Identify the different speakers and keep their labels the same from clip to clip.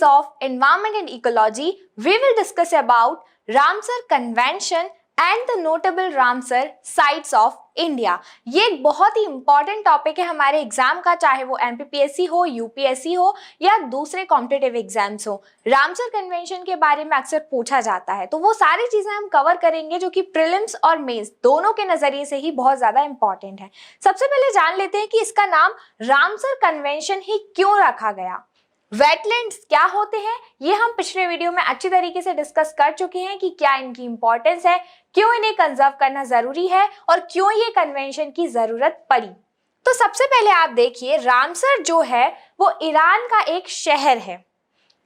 Speaker 1: series of Environment and Ecology, we will discuss about Ramsar Convention and the notable Ramsar sites of India। ये एक बहुत ही important topic है हमारे exam का, चाहे वो एमपीपीएससी हो, यूपीएससी हो या दूसरे कॉम्पिटिटिव एग्जाम्स हो। रामसर कन्वेंशन के बारे में अक्सर पूछा जाता है, तो वो सारी चीजें हम कवर करेंगे जो कि प्रीलिम्स और मेंस दोनों के नजरिए से ही बहुत ज्यादा इंपॉर्टेंट है। सबसे पहले जान लेते हैं कि इसका नाम रामसर कन्वेंशन ही क्यों रखा गया। वेटलैंड्स क्या होते हैं ये हम पिछले वीडियो में अच्छी तरीके से डिस्कस कर चुके हैं कि क्या इनकी इंपॉर्टेंस है, क्यों इन्हें कंजर्व करना जरूरी है और क्यों ये कन्वेंशन की जरूरत पड़ी। तो सबसे पहले आप देखिए, रामसर जो है वो ईरान का एक शहर है।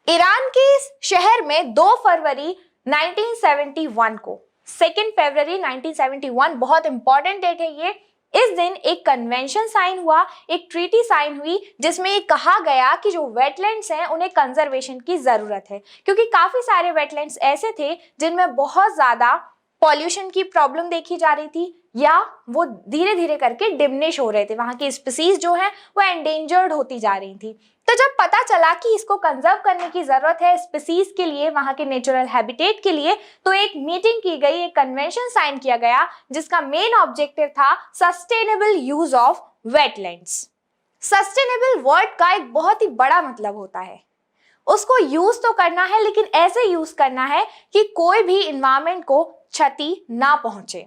Speaker 1: ईरान के इस शहर में 2 फरवरी 1971 को, 2 फरवरी 1971 बहुत इंपॉर्टेंट डेट है ये। इस दिन एक कन्वेंशन साइन हुआ, एक ट्रीटी साइन हुई जिसमें ये कहा गया कि जो वेटलैंड्स हैं उन्हें कंजर्वेशन की जरूरत है, क्योंकि काफी सारे वेटलैंड्स ऐसे थे जिनमें बहुत ज्यादा पॉल्यूशन की प्रॉब्लम देखी जा रही थी या वो धीरे धीरे करके डिमिनिश हो रहे थे। वहां की स्पीसीज जो है वो एंडेंजर्ड होती जा रही थी। तो जब पता चला कि इसको कंजर्व करने की जरूरत है स्पीसीज के लिए, वहां के नेचुरल हैबिटेट के लिए, तो एक मीटिंग की गई, एक कन्वेंशन साइन किया गया जिसका मेन ऑब्जेक्टिव था sustainable use of wetlands. Sustainable word का एक बहुत ही बड़ा मतलब होता है, उसको यूज तो करना है लेकिन ऐसे यूज करना है कि कोई भी इन्वायरमेंट को क्षति ना पहुंचे।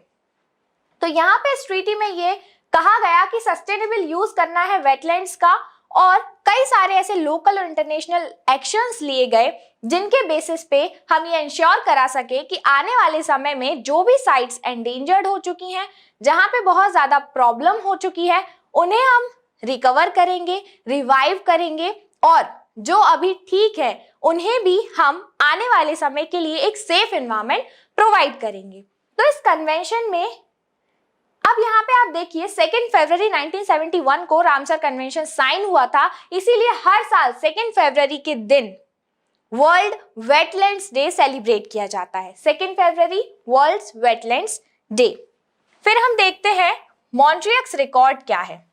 Speaker 1: तो यहाँ पे इस ट्रीटी में ये कहा गया कि सस्टेनेबल यूज करना है वेटलैंड्स का, और कई सारे ऐसे लोकल और इंटरनेशनल एक्शंस लिए गए जिनके बेसिस पे हम ये इंश्योर करा सके कि आने वाले समय में जो भी साइट्स एंडेंजर्ड हो चुकी हैं, जहां पे बहुत ज्यादा प्रॉब्लम हो चुकी है, उन्हें हम रिकवर करेंगे, रिवाइव करेंगे, और जो अभी ठीक है उन्हें भी हम आने वाले समय के लिए एक सेफ एनवायरनमेंट प्रोवाइड करेंगे। तो इस कन्वेंशन में अब यहाँ पे आप देखिए 2 फरवरी 1971 को रामसर कन्वेंशन साइन हुआ था, इसीलिए हर साल 2 फरवरी के दिन वर्ल्ड वेटलैंड्स डे सेलिब्रेट किया जाता है। 2 फरवरी वर्ल्ड वेटलैंड्स डे। फिर हम देखते हैं मॉन्ट्रियक्स रिकॉर्ड क्या है।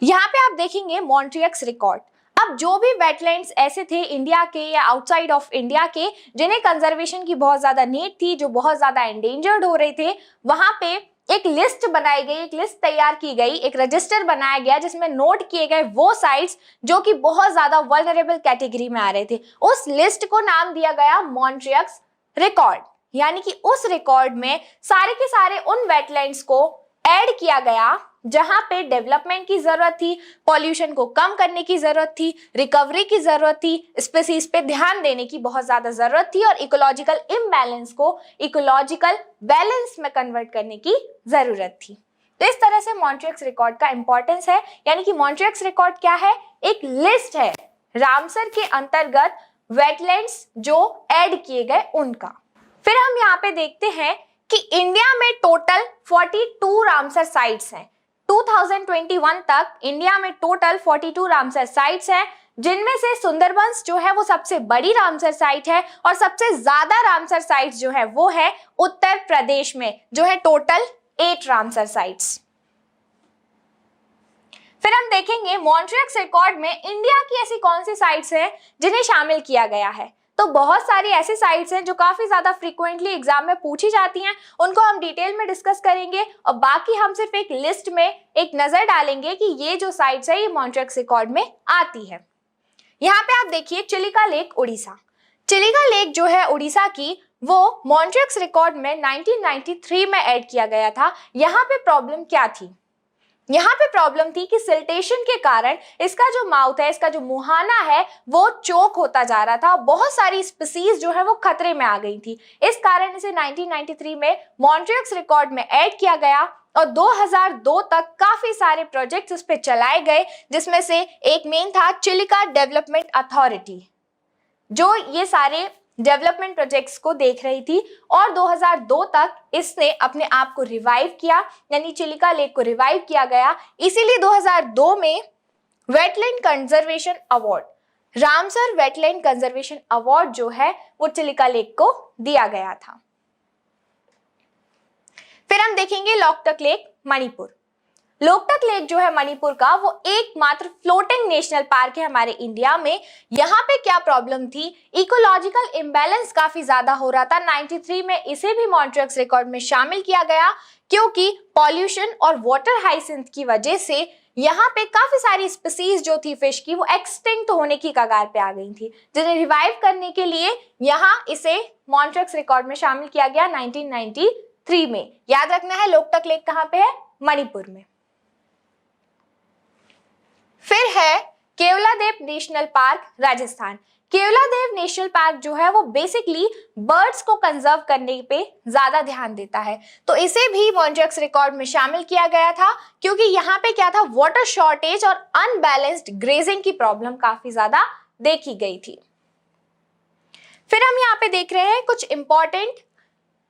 Speaker 1: यहाँ पे आप देखेंगे मॉन्ट्रियक्स रिकॉर्ड। अब जो भी वेटलैंड्स ऐसे थे इंडिया के या आउटसाइड ऑफ इंडिया के जिन्हें कंजर्वेशन की बहुत ज्यादा नीड थी, जो बहुत ज्यादा एंडेंजर्ड हो रहे थे, वहां पे एक लिस्ट बनाई गई, एक लिस्ट तैयार की गई, एक रजिस्टर बनाया गया जिसमें नोट किए गए वो साइट्स जो कि बहुत ज्यादा वल्नरेबल कैटेगरी में आ रहे थे। उस लिस्ट को नाम दिया गया मॉन्ट्रियक्स रिकॉर्ड, यानी कि उस रिकॉर्ड में सारे के सारे उन वेटलैंड्स को ऐड किया गया जहां पे डेवलपमेंट की जरूरत थी, पॉल्यूशन को कम करने की जरूरत थी, रिकवरी की जरूरत थी, स्पीसीज पे ध्यान देने की बहुत ज्यादा जरूरत थी, और इकोलॉजिकल इम्बैलेंस को इकोलॉजिकल बैलेंस में कन्वर्ट करने की जरूरत थी। तो इस तरह से मॉन्ट्रियक्स रिकॉर्ड का इंपॉर्टेंस है, यानी कि मॉन्ट्रियक्स रिकॉर्ड क्या है, एक लिस्ट है रामसर के अंतर्गत वेटलैंड्स जो ऐड किए गए उनका। फिर हम यहाँ पे देखते हैं कि इंडिया में टोटल 42 रामसर साइट्स हैं। 2021 तक इंडिया में टोटल 42 रामसर साइट्स हैं, जिनमें से सुंदरबंस जो है वो सबसे बड़ी रामसर साइट है, और सबसे ज्यादा रामसर साइट्स जो है वो है उत्तर प्रदेश में, जो है टोटल 8 रामसर साइट्स। फिर हम देखेंगे मॉन्ट्रियक्स रिकॉर्ड में इंडिया की ऐसी कौन सी साइट्स हैं जिन्हें शामिल किया गया है। तो बहुत सारी ऐसी साइट्स हैं जो काफी ज्यादा फ्रीक्वेंटली एग्जाम में पूछी जाती हैं, उनको हम डिटेल में डिस्कस करेंगे, और बाकी हम सिर्फ एक लिस्ट में एक नजर डालेंगे कि ये जो साइट्स है ये मॉन्ट्रियक्स रिकॉर्ड में आती है। यहाँ पे आप देखिए चिलिका लेक उड़ीसा। चिलिका लेक जो है उड़ीसा की, वो मॉन्ट्रियक्स रिकॉर्ड में 1993 में ऐड किया गया था। यहाँ पे प्रॉब्लम क्या थी, यहाँ पे प्रॉब्लम थी कि सिल्टेशन के कारण इसका जो माउथ है, इसका जो मुहाना है, वो चोक होता जा रहा था। बहुत सारी स्पीसीज जो है वो खतरे में आ गई थी। इस कारण इसे 1993 में मॉन्ट्रियक्स रिकॉर्ड में ऐड किया गया, और 2002 तक काफी सारे प्रोजेक्ट्स उस पर चलाए गए, जिसमें से एक मेन था चिलिका डेवलपमेंट अथॉरिटी, जो ये सारे डेवलपमेंट प्रोजेक्ट्स को देख रही थी, और 2002 तक इसने अपने आप को रिवाइव किया, यानी चिलिका लेक को रिवाइव किया गया। इसीलिए 2002 में wetland conservation award, Ramsar wetland conservation award जो है वो चिलिका लेक को दिया गया था। फिर हम देखेंगे लोकटक लेक मणिपुर। लोकटक लेक जो है मणिपुर का, वो एकमात्र फ्लोटिंग नेशनल पार्क है हमारे इंडिया में। यहाँ पे क्या प्रॉब्लम थी, इकोलॉजिकल इम्बैलेंस काफी ज्यादा हो रहा था। 93 में इसे भी मॉन्ट्रियक्स रिकॉर्ड में शामिल किया गया, क्योंकि पॉल्यूशन और वाटर हाइसिंथ की वजह से यहाँ पे काफी सारी स्पीसीज जो थी फिश की, वो एक्सटिंक्ट होने की कगार पे आ गई थी, जिन्हें रिवाइव करने के लिए यहाँ इसे मॉन्ट्रियक्स रिकॉर्ड में शामिल किया गया 1993 में। याद रखना है लोकटक लेक कहाँ पे है, मणिपुर में। फिर है Keoladeo national park, Rajasthan. Keoladeo national park जो है वो बेसिकली बर्ड्स को कंजर्व करने पे ज्यादा ध्यान देता है, तो इसे भी मॉन्ट्रियक्स रिकॉर्ड में शामिल किया गया था, क्योंकि यहाँ पे क्या था, वाटर शॉर्टेज और अनबैलेंस्ड ग्रेजिंग की प्रॉब्लम काफी ज्यादा देखी गई थी। फिर हम यहाँ पे देख रहे हैं कुछ इंपॉर्टेंट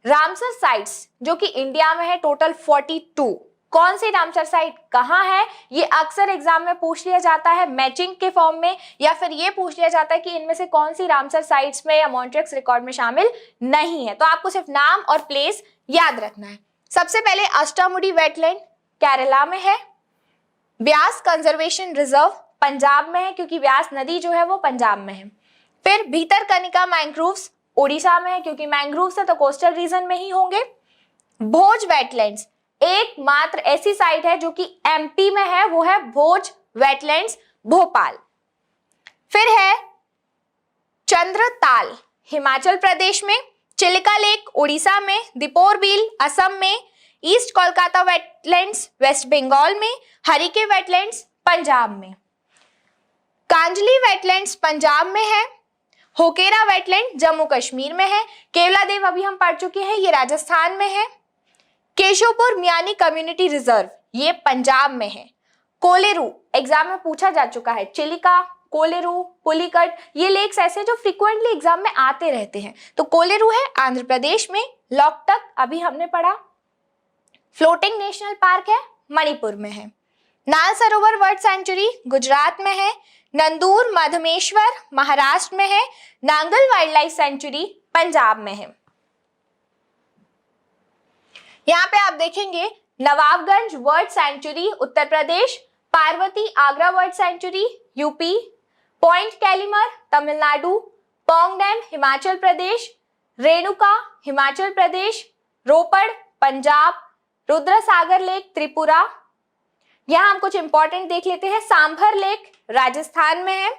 Speaker 1: रामसर साइट्स जो कि इंडिया में है, टोटल 42। कौन सी रामसर साइट कहाँ है, ये अक्सर एग्जाम में पूछ लिया जाता है मैचिंग के फॉर्म में, या फिर ये पूछ लिया जाता है कि इनमें से कौन सी रामसर साइट्स में या मॉन्ट्रियक्स रिकॉर्ड में शामिल नहीं है। तो आपको सिर्फ नाम और प्लेस याद रखना है। सबसे पहले अष्टामुडी वेटलैंड केरला में है, व्यास कंजर्वेशन रिजर्व पंजाब में है, क्योंकि व्यास नदी जो है वो पंजाब में है। फिर भीतरकनिका मैंग्रोव्स उड़ीसा में है, क्योंकि मैंग्रोव्स है तो कोस्टल रीजन में ही होंगे। भोज वेटलैंड्स एकमात्र ऐसी साइट है जो कि एमपी में है, वो है भोज वेटलैंड्स भोपाल। फिर है चंद्रताल हिमाचल प्रदेश में, चिलिका लेक उड़ीसा में, दीपोर बील असम में, east Kolkata wetlands west Bengal में, हरिके वेटलैंड्स पंजाब में, कांजली वेटलैंड्स पंजाब में है, होकेरा वेटलैंड जम्मू कश्मीर में है, केवलादेव अभी हम पढ़ चुके हैं, ये राजस्थान में है, केशवपुर मियानी कम्युनिटी रिजर्व ये पंजाब में है, कोलेरू एग्जाम में पूछा जा चुका है, चिलिका, कोलेरू, पुलिकट, ये लेक्स ऐसे जो फ्रीक्वेंटली एग्जाम में आते रहते हैं, तो कोलेरू है आंध्र प्रदेश में, लोकटक अभी हमने पढ़ा, फ्लोटिंग नेशनल पार्क है मणिपुर में है, नाल सरोवर बर्ड सेंचुरी गुजरात में है, नंदूर मधमेश्वर महाराष्ट्र में है, Nangal wildlife sanctuary Punjab में है। यहाँ पे आप देखेंगे Nawabganj bird sanctuary Uttar Pradesh, Parvati Agra bird sanctuary UP, point Calimere Tamil Nadu, Pong dam Himachal Pradesh, Renuka Himachal Pradesh, Ropar Punjab, Rudrasagar lake Tripura. यहाँ हम कुछ इंपॉर्टेंट देख लेते हैं, सांभर लेक राजस्थान में है।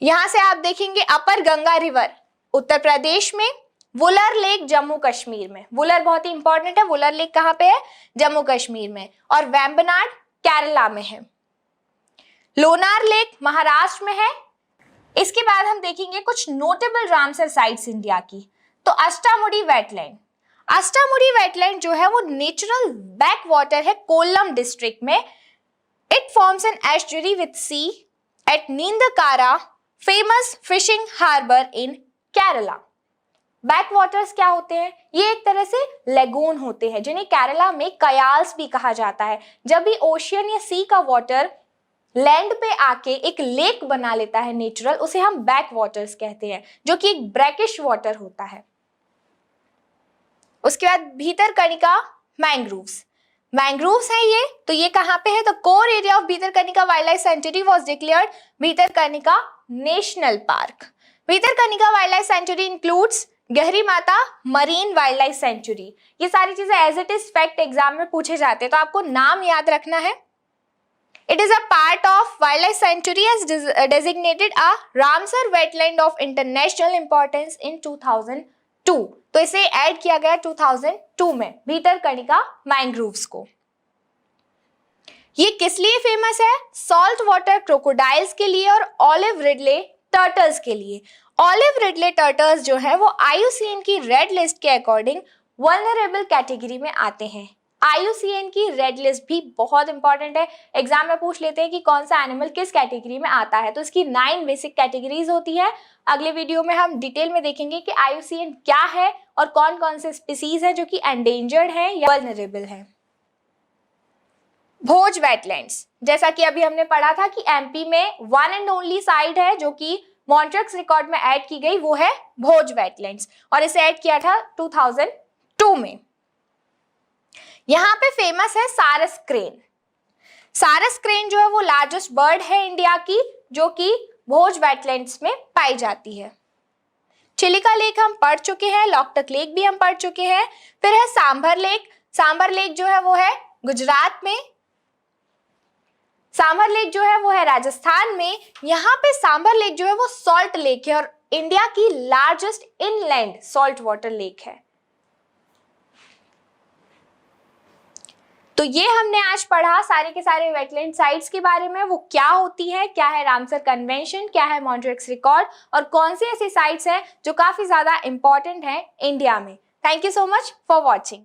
Speaker 1: यहां से आप देखेंगे अपर गंगा रिवर उत्तर प्रदेश में, वुलर लेक जम्मू कश्मीर में, वुलर बहुत ही इंपॉर्टेंट है, वुलर लेक कहां पे है, जम्मू कश्मीर में, और वेम्बनाड केरला में है, लोनार लेक महाराष्ट्र में है। इसके बाद हम देखेंगे कुछ नोटेबल रामसर साइट्स इंडिया की, तो अष्टामुडी वेटलैंड, अष्टामुडी वेटलैंड जो है वो नेचुरल बैक वाटर है कोल्लम डिस्ट्रिक्ट में। It forms an estuary with sea at Neendakara, famous fishing harbour in Kerala. Backwaters क्या होते हैं, ये एक तरह से लेगून होते हैं, जिन्हें केरला में कयाल्स भी कहा जाता है। जब भी ओशियन या सी का वाटर लैंड पे आके एक लेक बना लेता है नेचुरल, उसे हम बैक वाटर्स कहते हैं, जो कि एक ब्रैकिश वाटर होता है। उसके बाद भीतरकनिका मैंग्रोव्स, मैंग्रोव्स है ये, तो ये कहाँ पे है, तो core area of Bhitarkanika wildlife sanctuary was declared Bhitarkanika national park. Bhitarkanika wildlife sanctuary includes Gahirmatha marine wildlife sanctuary. ये सारी चीजें as it is fact exam में पूछे जाते हैं, तो आपको नाम याद रखना है। It is a part of wildlife sanctuary as designated a Ramsar wetland of international importance in 2002। तो इसे ऐड किया गया 2002 में भीतरकनिका मैंग्रोव्स को। ये किस लिए फेमस है, सॉल्ट वाटर क्रोकोडाइल्स के लिए और ऑलिव रिडले टर्टल्स के लिए। ऑलिव रिडले टर्टल्स जो है वो IUCN की रेड लिस्ट के अकॉर्डिंग वल्नरेबल कैटेगरी में आते हैं। IUCN की रेड लिस्ट भी बहुत इंपॉर्टेंट है, एग्जाम में पूछ लेते हैं कि कौन सा एनिमल किस कैटेगरी में आता है, तो इसकी 9 बेसिक कैटेगरीज होती है। अगले वीडियो में हम डिटेल में देखेंगे कि IUCN क्या है और कौन कौन से स्पीसीज है जो कि एंडेंजर्ड है या वल्नरेबल है। भोज वेटलैंड्स, जैसा कि अभी हमने पढ़ा था कि MP में वन एंड ओनली साइट है जो कि मॉन्ट्रियक्स रिकॉर्ड में ऐड की गई, वो है भोज वेटलैंड्स, और इसे ऐड किया था 2002 में। यहाँ पे फेमस है सारस क्रेन। सारस क्रेन जो है वो लार्जेस्ट बर्ड है इंडिया की, जो कि भोज वेटलैंड्स में पाई जाती है। चिलिका लेक हम पढ़ चुके हैं, लॉकटक लेक भी हम पढ़ चुके हैं। फिर है सांभर लेक। सांभर लेक जो है वो है गुजरात में। सांभर लेक जो है वो है राजस्थान में। यहाँ पे सांभर लेक जो है वो सॉल्ट लेक है और इंडिया की largest inland salt water lake है। तो ये हमने आज पढ़ा सारे के सारे वेटलैंड साइट्स के बारे में, वो क्या होती है, क्या है रामसर कन्वेंशन, क्या है मॉन्ट्रिक्स रिकॉर्ड और कौन सी ऐसी साइट्स हैं जो काफी ज्यादा इंपॉर्टेंट है इंडिया में। Thank you so much for watching.